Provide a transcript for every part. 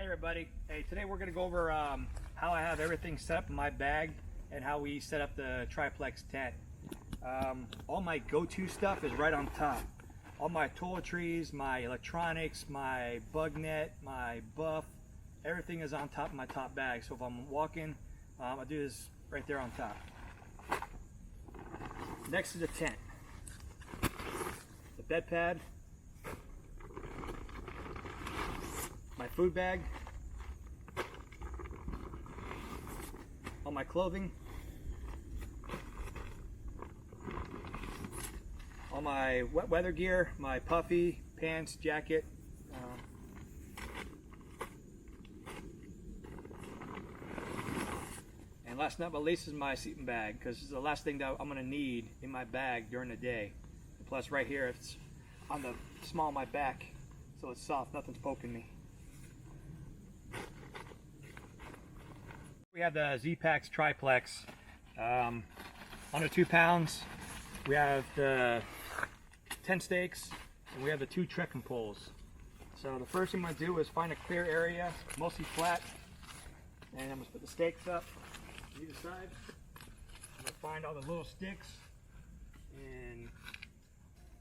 Hey everybody, hey, today we're going to go over how I have everything set up in my bag and how we set up the triplex tent. All my go-to stuff is right on top. All my toiletries, my electronics, my bug net, my buff, everything is on top of my top bag. So if I'm walking, I'll do this right there on top. Next is the tent. The bed pad, my food bag, all my clothing, all my wet weather gear, my puffy, pants, jacket, and last but not least is my sleeping bag, because this is the last thing that I'm going to need in my bag during the day. Plus right here, it's on the small of my back, so it's soft, nothing's poking me. We have the Zpacks triplex, under 2 pounds. We have the 10 stakes, and we have the 2 trekking poles. So the first thing I'm going to do is find a clear area, mostly flat, and I'm going to put the stakes up on either side. I'm going to find all the little sticks and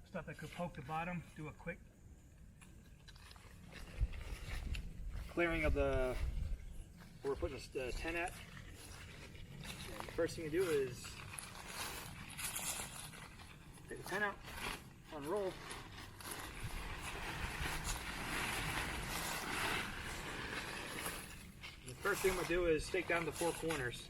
stuff that could poke the bottom, do a quick clearing of the where we're putting the tent at. And the first thing you do is take the tent out, unroll, and the first thing I'm going to do is take down the 4 corners.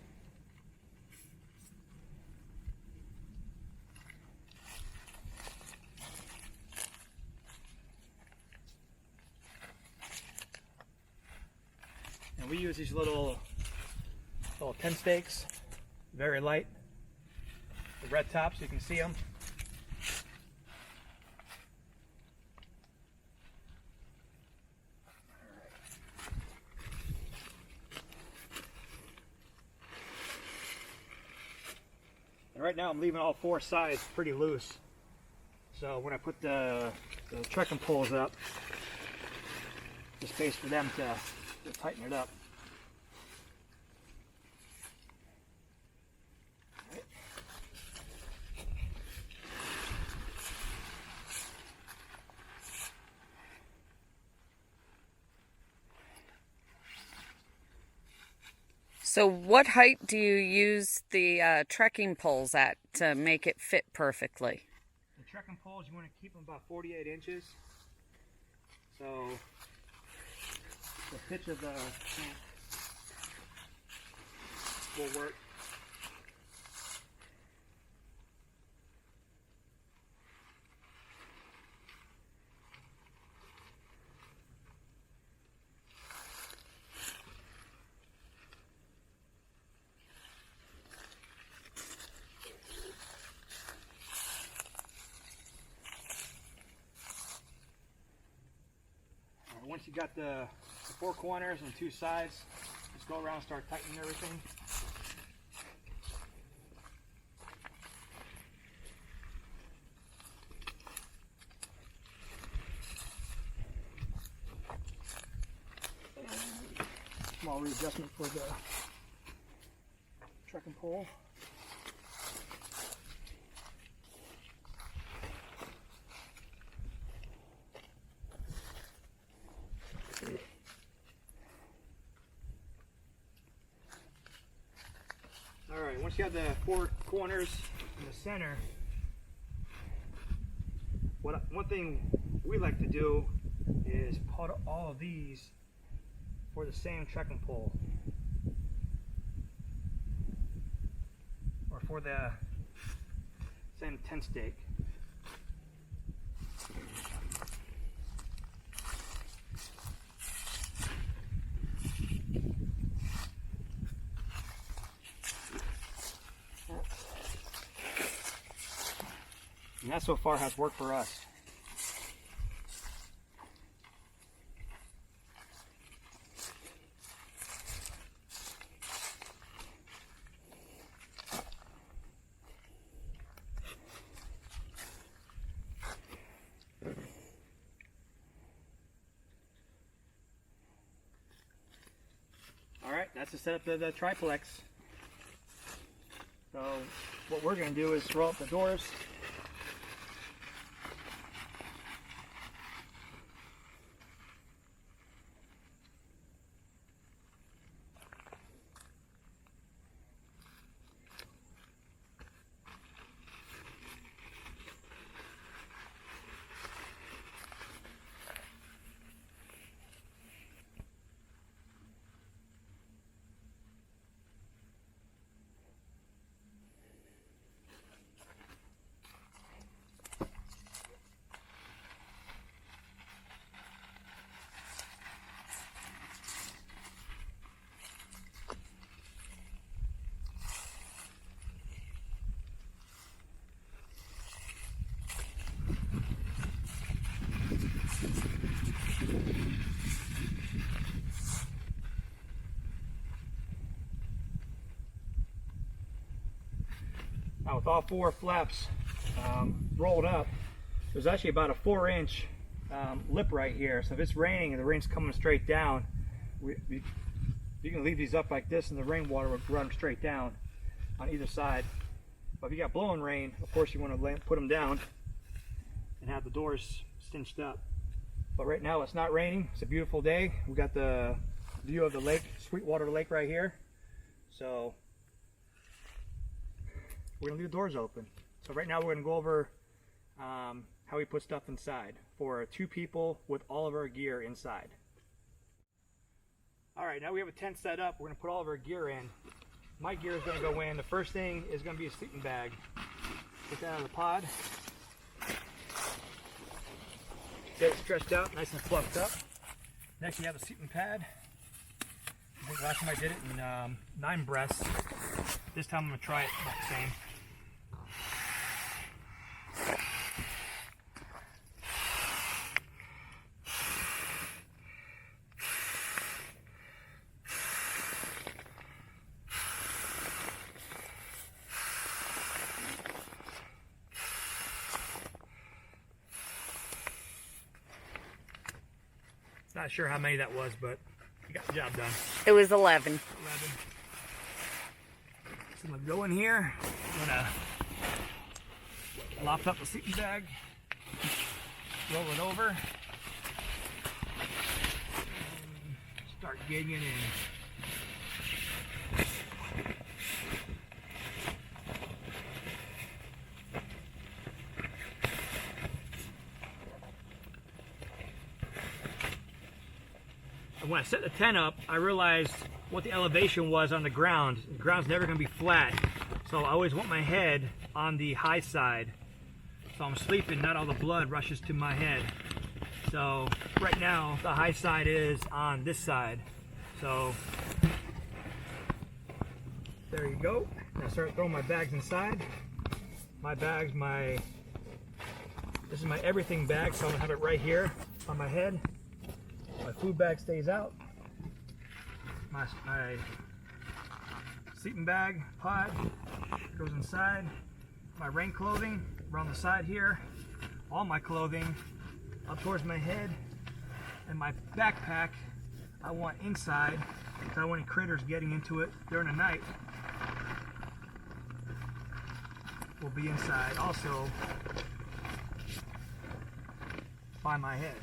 And we use these little 10 stakes, very light, the red tops, you can see them. And right now I'm leaving all 4 sides pretty loose. So when I put the trekking poles up, the space for them to tighten it up. Right. So what height do you use the trekking poles at to make it fit perfectly? The trekking poles, you want to keep them about 48 inches. So the pitch of the tent will work. Once you got the 4 corners and 2 sides, just go around and start tightening everything. And small readjustment for the trekking pole. Alright, once you have the 4 corners in the center, one thing we like to do is put all of these for the same trekking pole, or for the same tent stake. And that so far has worked for us. to set up the triplex. So what we're going to do is roll up the doors. Now with all 4 flaps rolled up, there's actually about a 4-inch lip right here. So if it's raining and the rain's coming straight down, you can leave these up like this and the rainwater would run straight down on either side. But if you got blowing rain, of course you want to put them down and have the doors cinched up. But right now it's not raining. It's a beautiful day. We got the view of the lake, Sweetwater Lake right here. So we're going to leave the doors open. So right now we're going to go over how we put stuff inside for 2 people with all of our gear inside. Alright, now we have a tent set up. We're going to put all of our gear in. My gear is going to go in. The first thing is going to be a sleeping bag. Get that out of the pod. Get it stretched out, nice and fluffed up. Next you have a sleeping pad. I think last time I did it in 9 breaths. This time I'm going to try it about the same. Not sure how many that was, but we got the job done. It was 11. 11. So I'm going to go in here. I'm going to loft up the sleeping bag, roll it over, and start getting it in. And when I set the tent up, I realized what the elevation was on the ground. The ground's never going to be flat, so I always want my head on the high side. So I'm sleeping, not all the blood rushes to my head. So right now, the high side is on this side. So there you go. And I start throwing my bags inside. My bags, this is my everything bag, so I'm gonna have it right here on my head. My food bag stays out. My sleeping bag pod goes inside. My rain clothing around the side here. All my clothing up towards my head. And my backpack I want inside because I don't want any critters getting into it during the night. Will be inside also by my head.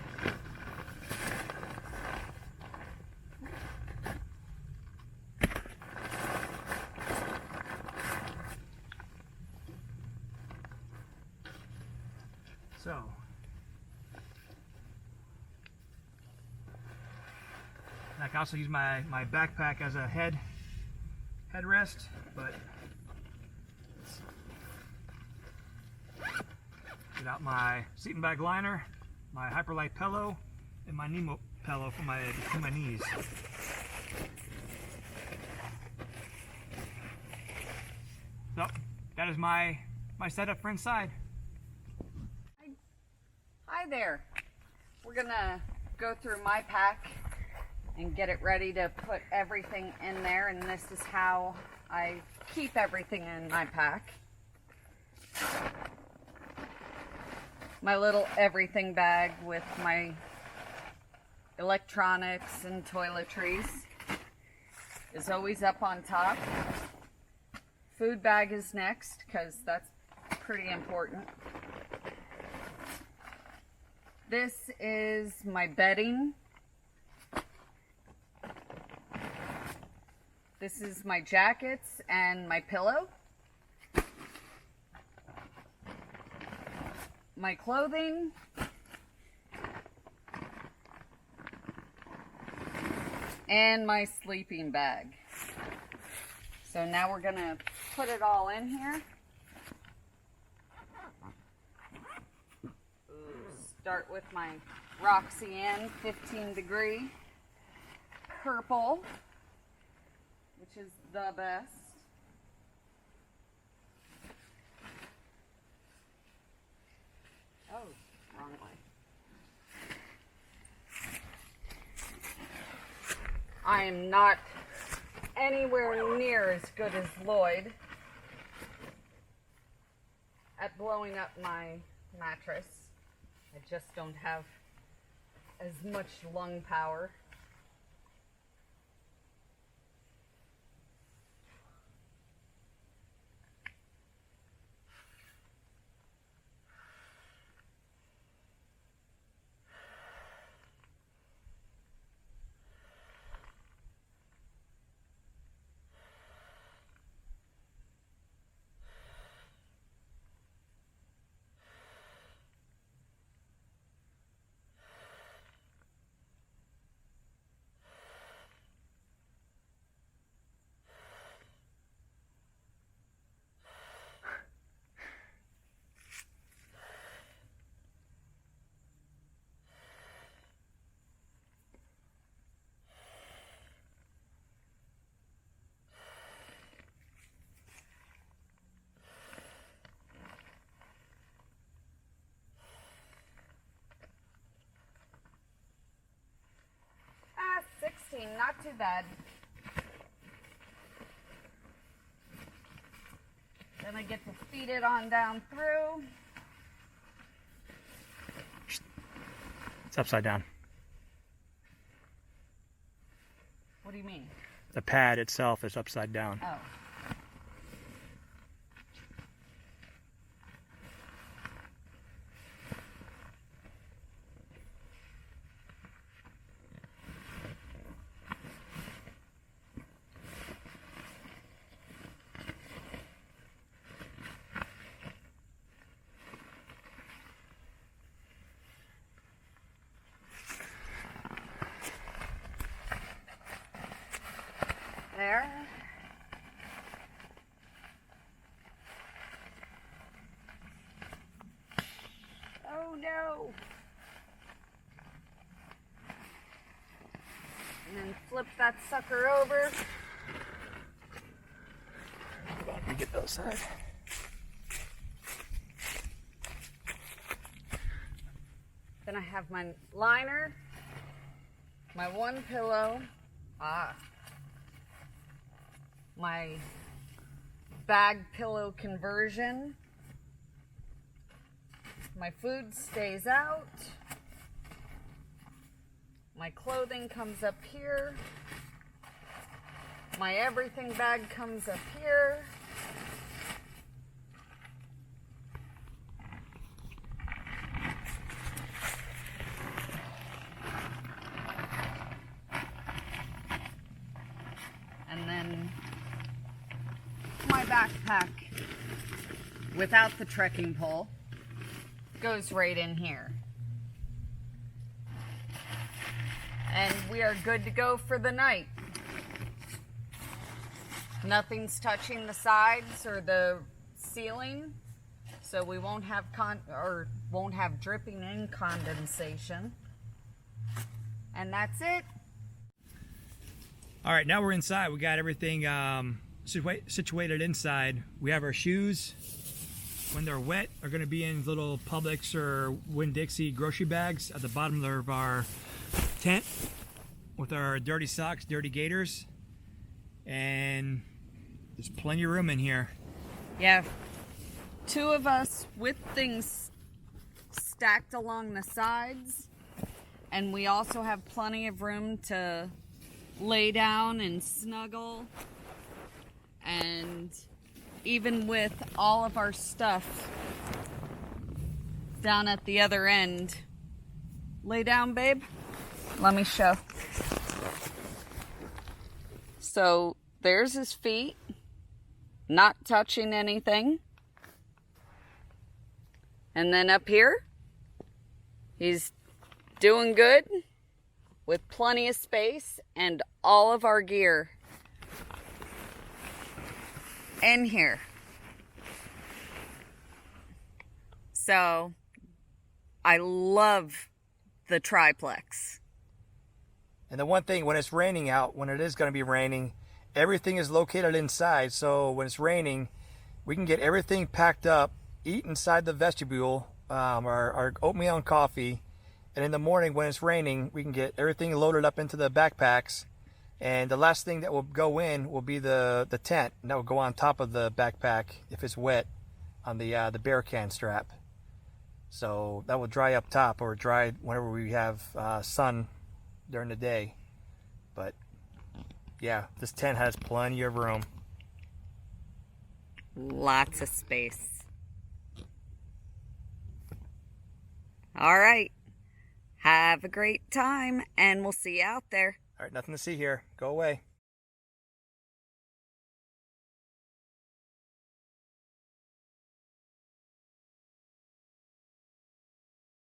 So, I can also use my backpack as a headrest, but get out my sleeping bag liner, my Hyperlight pillow, and my Nemo pillow for between my knees. So that is my setup for inside. Hi there. We're gonna go through my pack and get it ready to put everything in there, and this is how I keep everything in my pack. My little everything bag with my electronics and toiletries is always up on top. Food bag is next because that's pretty important. This is my bedding. This is my jackets and my pillow. My clothing. And my sleeping bag. So now we're gonna put it all in here. Start with my Roxy Ann 15 degree purple, which is the best. Oh, wrong way. I am not anywhere near as good as Lloyd at blowing up my mattress. I just don't have as much lung power. Ah, 16, not too bad. Then I get to feed it on down through. It's upside down. What do you mean? The pad itself is upside down. Oh. There. Oh no. And then flip that sucker over. Let me get those side. Then I have my liner, my one pillow, my bag pillow conversion. My food stays out. My clothing comes up here. My everything bag comes up here. And then my backpack without the trekking pole goes right in here. And we are good to go for the night. Nothing's touching the sides or the ceiling, so we won't have won't have dripping in condensation. And that's it. All right, now we're inside. We got everything situated inside. We have our shoes. When they're wet, are going to be in little Publix or Winn-Dixie grocery bags at the bottom of our tent with our dirty socks, dirty gaiters, and there's plenty of room in here. Yeah, two of us with things stacked along the sides, and we also have plenty of room to lay down and snuggle. And even with all of our stuff down at the other end, lay down, babe. Let me show. So there's his feet, not touching anything. And then up here, he's doing good with plenty of space and all of our gear in here. So I love the triplex. And the one thing, when it's raining out, when it is going to be raining, everything is located inside. So when it's raining, we can get everything packed up, eat inside the vestibule, our oatmeal and coffee. And in the morning when it's raining, we can get everything loaded up into the backpacks. And the last thing that will go in will be the tent. And that will go on top of the backpack if it's wet on the bear can strap. So that will dry up top, or dry whenever we have sun during the day. But yeah, this tent has plenty of room. Lots of space. All right. Have a great time, and we'll see you out there. All right, nothing to see here. Go away.